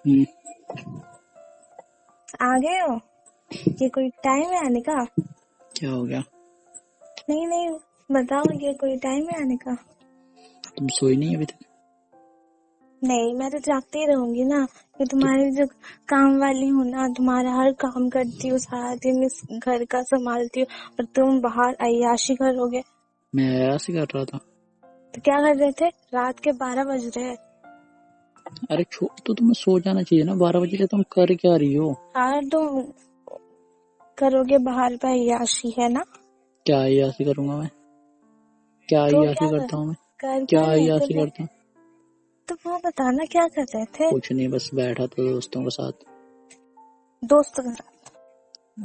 हम्म, आ गए हो? ये कोई टाइम है आने का? क्या हो गया? नहीं बताओ, ये कोई टाइम है आने का? तुम सोई नहीं अभी तक? नहीं, मैं तो जागती ही रहूंगी ना। ये तो तुम्हारी जो काम वाली हूँ ना, तुम्हारा हर काम करती हूँ, सारा दिन इस घर का संभालती हूँ, और तुम बाहर अय्याशी करोगे। मैं ऐसे कर रहा था। तो क्या कर रहे थे? रात के 12 बज रहे हैं। अरे तो तुम्हें सो जाना चाहिए ना, 12 बजे तुम कर क्या रही हो? हाँ, तुम करोगे बाहर पे अय्याशी, है ना? क्या अय्याशी करूंगा मैं? क्या तो अय्याशी क्या करता हूँ मैं? कर क्या क्या रहे थे? अय्याशी करता हूँ? तो वो बताना, क्या कर रहे थे? कुछ नहीं, बस बैठा था दोस्तों के साथ। दोस्तों के साथ?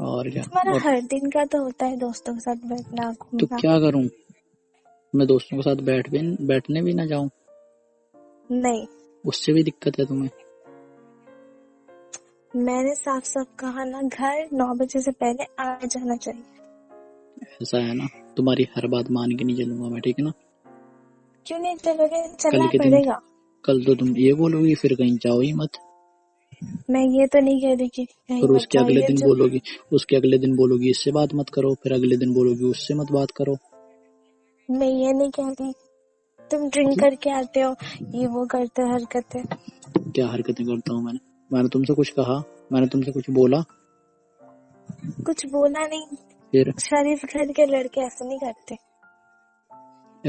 और क्या? तुम्हारा और हर दिन का तो होता है दोस्तों के साथ बैठना, तो घूमना। क्या करूं? मैं दोस्तों के साथ बैठने भी ना जाऊं? नहीं, उससे भी दिक्कत है तुम्हें? मैंने साफ साफ कहा ना, घर 9 बजे से पहले आ जाना चाहिए। ऐसा है ना, तुम्हारी हर बात मान के नहीं चलूंगा मैं, ठीक है ना? क्यों नहीं चलोगे? कल चलना के दिन, पड़ेगा। कल तो तुम ये बोलोगी फिर कहीं जाओ ही मत, मैं ये तो नहीं कह रही कि कहीं फिर मत जाओ, ये जो उसके अगले दिन बोलोगी इससे बात मत करो, फिर अगले दिन बोलोगी उससे मत बात करो। मैं ये नहीं कह रही। तुम ड्रिंक मतलब करके आते हो, ये वो करते हो हरकतें। क्या हरकतें करता हूँ मैंने तुमसे कुछ कहा? मैंने तुमसे कुछ बोला? कुछ बोला नहीं। फिर शरीफ घर के लड़के ऐसे नहीं करते।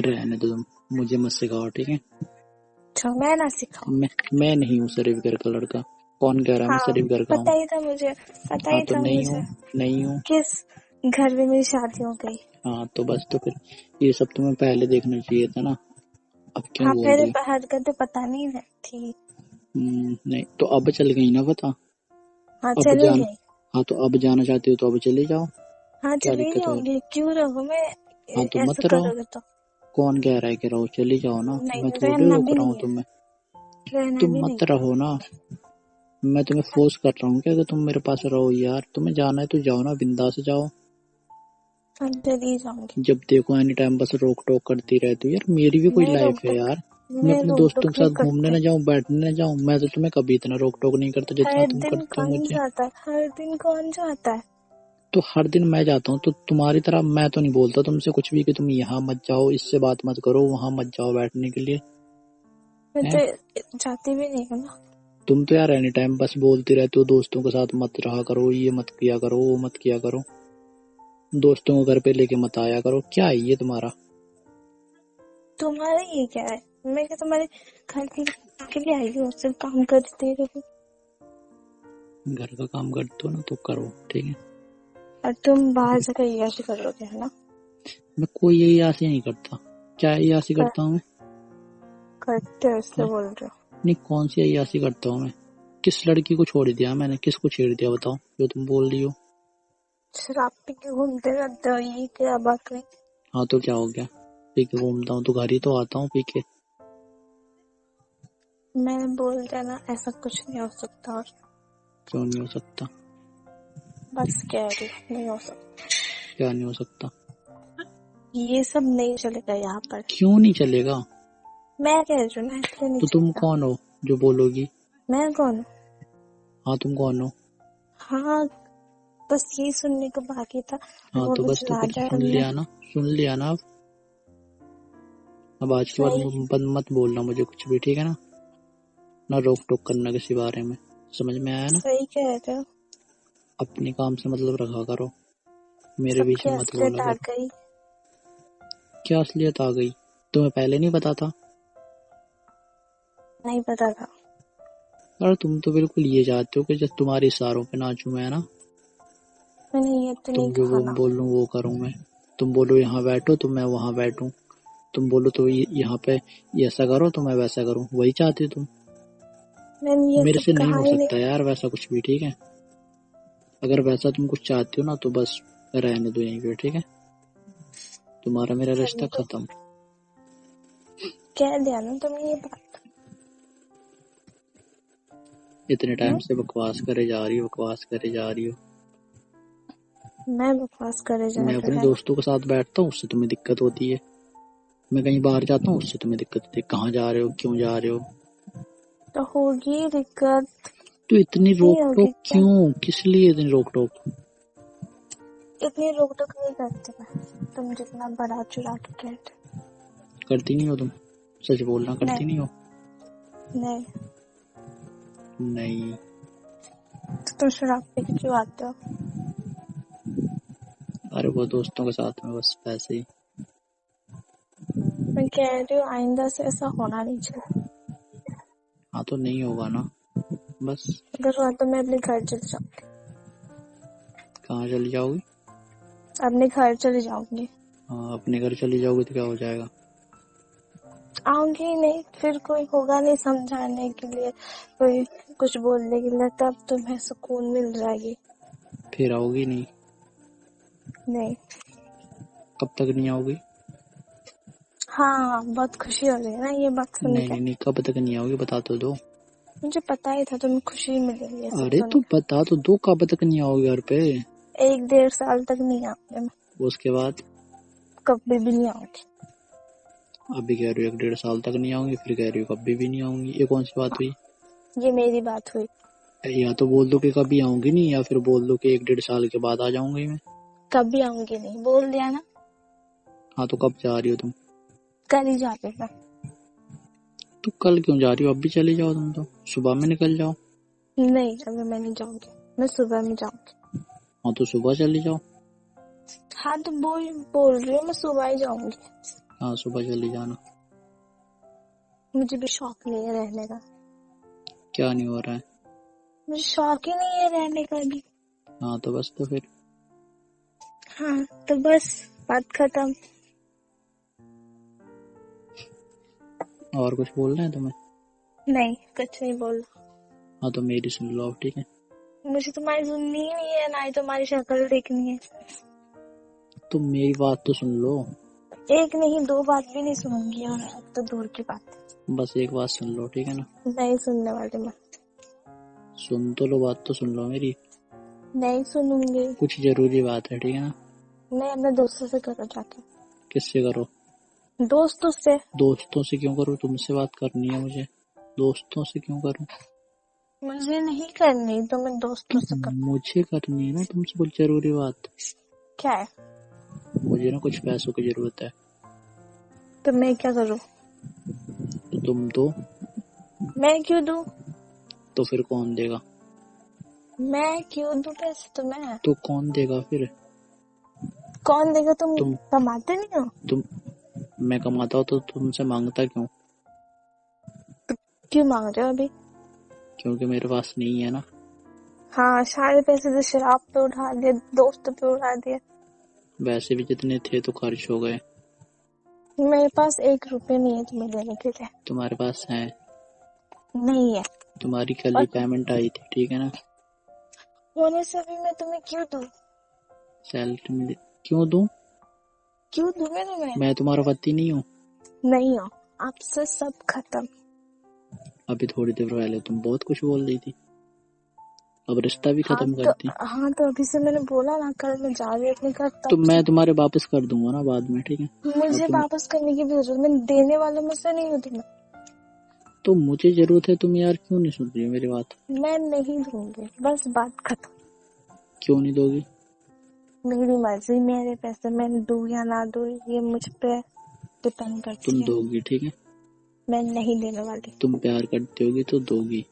रहने दो तुम, मुझे मत सिखाओ, ठीक है? अच्छा, मैं ना सिखाऊं? मैं नहीं हूँ शरीफ घर का लड़का। कौन कह रहा है मैं हाँ, शरीफ घर का हूँ? पता ही था मुझे, पता हाँ ही तो था नहीं मुझे। हूँ, नहीं हूँ। किस घर में मेरी शादी हो गई? हाँ तो बस, तो फिर ये सब तुम्हें पहले देखना चाहिए था ना, अब क्यों हाँ, बोल पहले रही? हरकतें पता नहीं थी। नहीं तो अब चल गई ना, पता? हाँ, अब चली जान गई। हाँ तो अब जाना चाहती हो तो अब चले जाओ। हाँ, क्या चली दिक्कत हो? जाऊंगी, क्यों रहूं मैं? हाँ तो ऐसा मत रहो। करोगे तो? कौन कह रहा है कि रहो? चली जाओ ना, नहीं, मैं थोड़ी रहना रोक भी रहा हूँ नहीं है, तुम्हें। रहना तुम भी नहीं मत है। रहो ना, मैं तुम्हें फोर्स कर रहा हूँ क्या कि तुम मेरे पास रहो? यार तुम्हें जाना है तो जाओ ना, बिंदास जाओ। हाँ, चली जाऊंगी। जब देखो एनी टाइम बस रोक टोक करती रहती हो यार, मेरी भी कोई लाइफ है यार। मैं अपने रोक दोस्तों टोक के नहीं साथ घूमने करते। न जाऊं, बैठने न जाऊं? मैं तो तुम्हें कभी इतना रोक टोक नहीं करता जितना हर तुम दिन करते हो कौन मुझे। जाता है? हर दिन कौन जाता है? तो हर दिन मैं जाता हूँ तो तुम्हारी तरह मैं तो नहीं बोलता तुमसे कुछ भी कि तुम यहाँ मत जाओ, इससे बात मत करो, वहां मत जाओ बैठने के लिए। मैं हैं? तो जाती भी नहीं हूँ ना। तुम तो यार एनी टाइम बस बोलती रहती हो दोस्तों के साथ मत रहा करो, ये मत किया करो, वो मत किया करो, दोस्तों को घर पे लेके मत आया करो। क्या है ये तुम्हारा? तुम्हारा ये क्या है? मैं क्या तुम्हारे घर के लिए आई हूँ? सिर्फ काम करती रहूं? घर का काम करते हो ना तो करो, ठीक है? और तुम बाहर जाकर ऐसे करोगे, है ना? मैं कोई यही आसी नहीं करता। क्या अय्याशी कर, करता हूँ मैं? करते हो इसलिए हैं? बोल रहे हो? नहीं, कौन सी अय्याशी करता हूँ मैं? किस लड़की को छोड़ दिया मैंने? किसको छेड़ दिया बताओ जो तुम बोल रही हो? शराब पी के घूमते रहते हो, ये क्या बात हुई? हाँ तो क्या हो गया? पी के घूमता हूँ तो घर ही तो आता हूँ पी के। मैंने बोल दिया ना, ऐसा कुछ नहीं हो सकता। और क्यों नहीं हो सकता? बस कह रही हूँ, नहीं हो सकता। क्या नहीं हो सकता? ये सब नहीं चलेगा यहाँ पर। क्यों नहीं चलेगा? मैं कह रही हूँ ना, इसलिए नहीं तो तुम चलेगा। कौन हो जो बोलोगी? मैं कौन हूँ? हाँ तुम कौन हो? हाँ, बस यही सुनने को बाकी था। हाँ वो तो भी बस, तो चला फिर गया सुन हमने। लिया ना, सुन लिया ना। अब आज के सही, बाद मत बोलना मुझे कुछ भी, ठीक है ना? ना रोक टोक करना किसी बारे में, समझ में आया ना? सही कह रहे हो। अपने काम से मतलब रखा करो, मेरे बीच सबकी में मत असलियत बोला आ करो। गई। क्या असलियत आ गई? तुम्हें पहले नहीं पता था? नहीं पता था। और तुम तो बिल्कुल ये चाहते हो कि जब तुम्हारे इशारों पे नाचूं मैं, ना? मैंने ये तो नहीं तुम जो कहा वो ना। बोलूं वो करूं मैं। तुम बोलो यहाँ बैठो तो मैं वहां बैठूं, तुम बोलो तो यहाँ पे ऐसा करो तो मैं वैसा करूं, वही चाहती हो तुम। मैंने ये मेरे सब से नहीं कहा हो ही नहीं। सकता यार वैसा कुछ भी, ठीक है? अगर वैसा तुम कुछ चाहती हो ना तो बस रहने दो यहीं पे, ठीक है? तुम्हारा मेरा रिश्ता रहने दो। खत्म। कह दिया ना तुमने ये बात। इतने टाइम से बकवास करे जा रही हो, बकवास करे जा रही हो। मैं बकवास करे जा मैं रही हूँ, अपने है ना? दोस्तों के साथ बैठता हूँ उससे तुम्हें दिक्कत होती है, मैं कहीं बाहर जाता हूँ उससे तुम्हें दिक्कत होती है। कहाँ जा रहे हो, क्यों जा रहे हो? तो होगी दिक्कत। तो इतनी नहीं रोक होगी टोक क्या? क्यों, किस लिए इतनी रोक टोक? इतनी रोक टोक नहीं करती मैं, तुम जितना बड़ा चुरा के कहते। करती नहीं हो तुम, सच बोलना, करती नहीं नहीं हो? नहीं, नहीं। तो तुम शराब पी के क्यों आते हो? अरे वो दोस्तों के साथ में बस पैसे ही। मैं कह रही हूँ आइंदा से ऐसा होना नहीं चाहिए। हाँ तो नहीं होगा ना, बस। अगर हुआ तो मैं अपने घर चली जाऊंगी। कहाँ चली जाओगी? अपने घर चली जाऊंगी। हाँ, अपने घर चली जाओगी तो क्या हो जाएगा? आऊंगी ही नहीं, फिर कोई होगा नहीं समझाने के लिए, कोई कुछ बोलने के लिए, तब तुम्हें सुकून मिल जाएगी। फिर आओगी नहीं? नहीं। कब तक नहीं आओगी? हाँ, बहुत खुशी हो रही है ना ये बात सुन नहीं के। नहीं नहीं, कब तक नहीं आओगी बता तो दो। मुझे पता ही था तुम्हें खुशी मिलेगी ये सब अरे सुन तो के। बता तो दो, कब तक नहीं आओगी घर पे? 1-1.5 साल तक नहीं आऊंगी मैं, उसके बाद? कभी भी नहीं आऊंगी। अभी कह रही हो 1-1.5 साल तक नहीं आऊंगी, फिर कह रही हो कभी भी नहीं आऊंगी, ये कौन सी बात हुई? ये मेरी बात हुई। या तो बोल दो कि कभी आऊंगी नहीं, या फिर बोल दो कि 1-1.5 साल के बाद आ जाऊंगी मैं। कभी आऊंगी नहीं बोल दिया ना। हाँ तो कब जा रही हो तुम? कल ही जा रही मैं। तो कल क्यों जा रही हो, अभी चली जाओ तुम, तो सुबह में निकल जाओ। नहीं, अभी मैं नहीं जाऊंगी, मैं सुबह में जाऊंगी। हाँ तो सुबह चली जाओ। हाँ तो बोल रही हूँ मैं सुबह ही जाऊंगी। हाँ सुबह चली जाना। मुझे भी शौक नहीं है रहने का। क्या नहीं हो रहा है? मुझे शौक ही नहीं है रहने का भी। हाँ तो बस, तो फिर हाँ तो बस, बात खत्म। और कुछ बोलना है तुम्हें? नहीं, कुछ नहीं बोल। हाँ तो मेरी सुन लो अब, ठीक है? मुझे तुम्हारी सुननी ही नहीं है, ना ही तुम्हारी शक्ल देखनी है। तो मेरी बात तो सुन लो। एक नहीं 2 बात भी नहीं सुनूंगी, और अब तो दूर की बात है। बस एक बात सुन लो, ठीक है ना? नहीं सुनने वाली मैं। सुन तो लो, बात तो सुन लो मेरी। नहीं सुनूंगी। कुछ जरूरी बात है, ठीक है ना? नहीं, अपने दोस्तों से करो जाके। किससे करो? दोस्तों से। दोस्तों से क्यों करूँ, तुमसे बात करनी है मुझे, दोस्तों से क्यों करूँ? मुझे नहीं करनी तो मैं दोस्तों से कर। मुझे करनी है ना तुमसे कुछ जरूरी बात। क्या है? मुझे ना कुछ पैसों की जरूरत है। तो मैं क्या करूँ? तो तुम दो। मैं क्यों दूँ? तो फिर कौन देगा? मैं क्यों दूँ पैसे तुम्हें? तो कौन देगा फिर? कौन देगा? तुम तुम कमाते नहीं हो? तुम मैं कमाता हूँ तो तुमसे मांगता क्यों? क्यों मांग रहे हो अभी? क्योंकि मेरे पास नहीं है ना। हाँ, सारे पैसे तो शराब पे उठा दिए, दोस्तों पे उड़ा दिए। वैसे भी जितने थे तो खर्च हो गए। मेरे पास 1 रुपए नहीं है तुम्हें देने के लिए। तुम्हारे पास है? नहीं है। तुम्हारी कल ही और पेमेंट आई थी, ठीक है ना? होने से भी मैं तुम्हें क्यों दूँ? सैलरी मिली, क्यों दूं? क्यों दूँ मैं तुम्हें? मैं तुम्हारा पति नहीं हूँ? नहीं हो, आपसे सब खत्म। अभी थोड़ी देर पहले तुम बहुत कुछ बोल रही थी, अब रिश्ता भी खत्म कर दी। हाँ तो अभी से मैंने बोला ना, कल मैं जा रही अपने घर, तो तब मैं तुम्हारे वापस कर दूंगा ना बाद में, ठीक है? मुझे वापस करने की भी जरूरत, मैं देने वालों में से नहीं हूँ तुम्हें। तो मुझे जरूरत है, तुम यार क्यों नहीं सुन रही हो मेरी बात? मैं नहीं दूंगी, बस बात खत्म। क्यों नहीं दोगी? मेरी मर्जी, मेरे पैसे, मैं दूँ या ना दूँ ये मुझ पे डिपेंड करती तुम है। दोगी, ठीक है? मैं नहीं देने वाली। तुम प्यार करती होगी तो दोगी।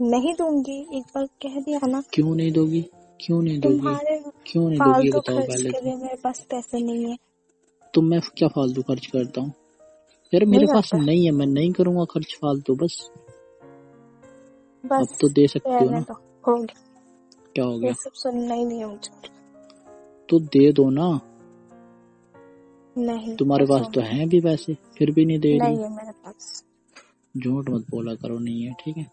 नहीं दूंगी, एक बार कह दिया ना। क्यों नहीं दोगी? क्यों नहीं दोगी? तुम्हारे क्यों नहीं दोगी, फालतू बताओ खर्च पहले के तो। लिए मेरे पास पैसे नहीं है। तो मैं क्या फालतू खर्च करता हूँ यार? मेरे नहीं पास करता। नहीं है, मैं नहीं करूंगा खर्च फालतू, बस। बस अब तो दे सकती हो रहने ना। दो, हो गया। क्या हो गया? ये सब सुनना ही नहीं है मुझे। तो दे दो ना। नहीं, तुम्हारे पास तो हैं भी पैसे, फिर भी नहीं दे रही। नहीं है मेरे पास। झूठ मत बोला करो, नहीं है, ठीक है?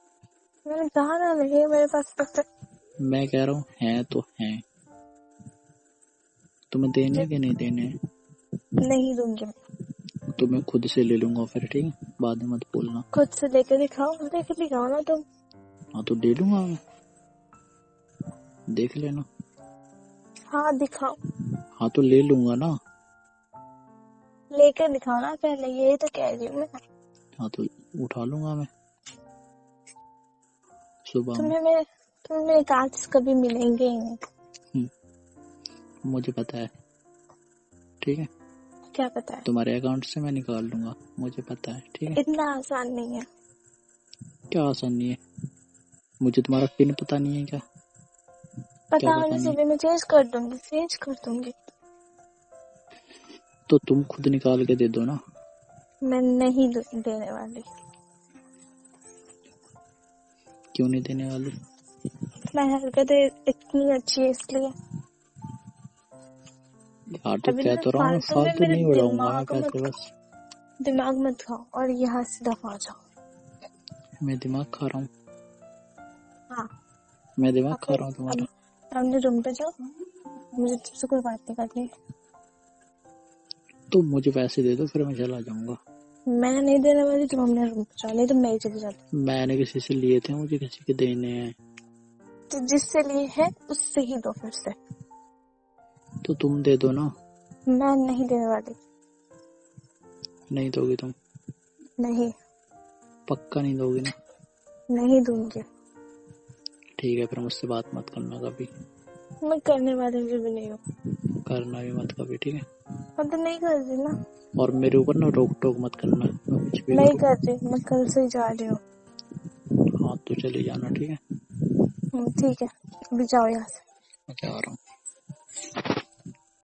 मैंने कहा ना नहीं है मेरे पास पैसे। मैं कह रहा हूँ हैं तो हैं। तुम्हें देने के नहीं देने हैं? नहीं दूंगी मैं। तो मैं खुद से ले लूंगा फिर, ठीक है? बाद में मत बोलना। खुद से लेके दिखाओ, लेके दिखाओ ना तुम। हाँ तो दे लूंगा मैं, देख लेना। हाँ दिखाओ, हाँ तो ले लूंगा ना। लेके दिखाओ ना पहले, यही तो कह रही हूँ मैं। हाँ तो उठा लूंगा मैं। सुबह में। तुम्हें मेरे कार्ड कभी मिलेंगे ही नहीं। मुझे पता है, ठीक है। क्या पता है? तुम्हारे अकाउंट से मैं निकाल लूंगा, मुझे पता है, ठीक है। इतना आसान नहीं है। क्या आसान नहीं है? मुझे तुम्हारा पिन पता नहीं है क्या? पता होने से भी मैं चेंज कर दूंगी। तो तुम खुद निकाल के दे दो ना। मैं नहीं देने वाली। क्यों नहीं देने वाली? मेरी हरकत इतनी अच्छी है इसलिए। यार तो कह तो रहा हूँ, फालतू नहीं उड़ाऊंगा मैं पैसे, बस दिमाग मत खाओ और यहाँ से दफा जाओ। मैं दिमाग खा रहा हूँ? हाँ, मैं दिमाग खा रहा हूँ तुम्हारा? अपने रूम पे जाओ, मुझे तुमसे कोई बात नहीं करनी। तो मुझे पैसे दे दो, फिर मैं चला जाऊंगा। मैं नहीं देने वाली, तुम अपने रूम पे जाओ, नहीं तो मैं ही चली जाती। मैंने किसी से लिए थे, मुझे किसी के देने हैं। तो जिससे लिए है उससे ही दो फिर से। तो तुम दे दो ना। मैं नहीं देने वाली। नहीं दोगी तुम? नहीं। पक्का नहीं दोगी ना? नहीं दूंगी। ठीक है, फिर मुझसे बात मत करना कभी। मैं करने वाली भी नहीं हूँ। करना भी मत कभी, ठीक है। अब तो नहीं कर रही ना। और मेरे ऊपर ना रोक टोक मत करना, मैं कुछ भी नहीं कर रही, मैं कल से ही जा रही हूँ। हाँ तो चले जाना, ठीक है। ठीक है, अभी जाओ यहाँ से। मैं जा रहा हूँ।